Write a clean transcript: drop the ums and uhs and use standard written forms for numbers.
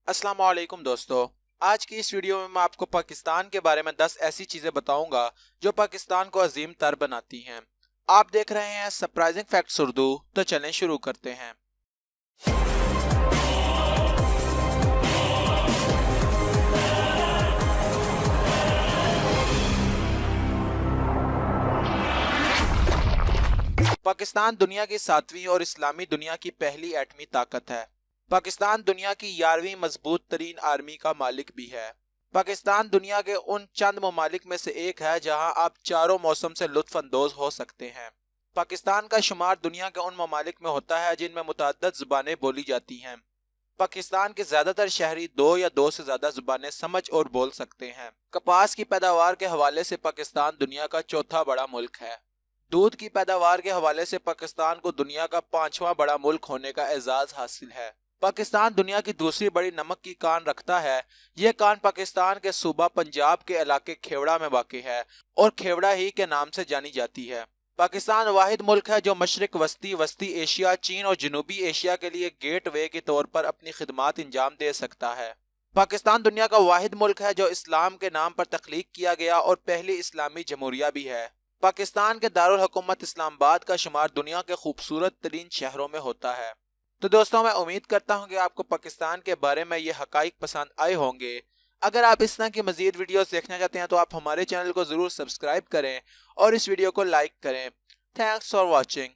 अस्सलाम वालेकुम दोस्तों। आज की इस वीडियो में मैं आपको पाकिस्तान के बारे में 10 ऐसी चीज़ें बताऊंगा जो पाकिस्तान को अजीम तर बनाती हैं। आप देख रहे हैं सरप्राइजिंग फैक्ट्स उर्दू, तो चलें शुरू करते हैं। पाकिस्तान दुनिया की 7वीं और इस्लामी दुनिया की पहली एटमी ताकत है। पाकिस्तान दुनिया की 11वीं मजबूत तरीन आर्मी का मालिक भी है। पाकिस्तान दुनिया के उन चंद ममालिक में से एक है जहां आप चारों मौसम से लुत्फ अंदोज हो सकते हैं। पाकिस्तान का शुमार दुनिया के उन ममालिक में होता है जिनमें मुतअद्दिद ज़ुबानें बोली जाती हैं। पाकिस्तान के ज्यादातर शहरी दो या दो से ज्यादा जुबानें समझ और बोल सकते हैं। कपास की पैदावार के हवाले से पाकिस्तान दुनिया का चौथा बड़ा मुल्क है। दूध की पैदावार के हवाले से पाकिस्तान को दुनिया का 5वां बड़ा मुल्क होने का एजाज हासिल है। पाकिस्तान दुनिया की दूसरी बड़ी नमक की कान रखता है। यह कान पाकिस्तान के सूबा पंजाब के इलाके खेवड़ा में वाक़ है और खेवड़ा ही के नाम से जानी जाती है। पाकिस्तान वाहिद मुल्क है जो मशरिक वस्ती एशिया, चीन और जनूबी एशिया के लिए गेट वे के तौर पर अपनी खिदमात अंजाम दे सकता है। पाकिस्तान दुनिया का वाहिद मुल्क है जो इस्लाम के नाम पर तख्लीक किया गया और पहली इस्लामी जमहूरिया भी है। पाकिस्तान के दारुल हुकूमत इस्लामाबाद का शुमार दुनिया के खूबसूरत तरीन शहरों में होता है। तो दोस्तों, मैं उम्मीद करता हूँ कि आपको पाकिस्तान के बारे में ये हकाइक पसंद आए होंगे। अगर आप इस तरह की मजीद वीडियोस देखना चाहते हैं तो आप हमारे चैनल को ज़रूर सब्सक्राइब करें और इस वीडियो को लाइक करें। Thanks for watching.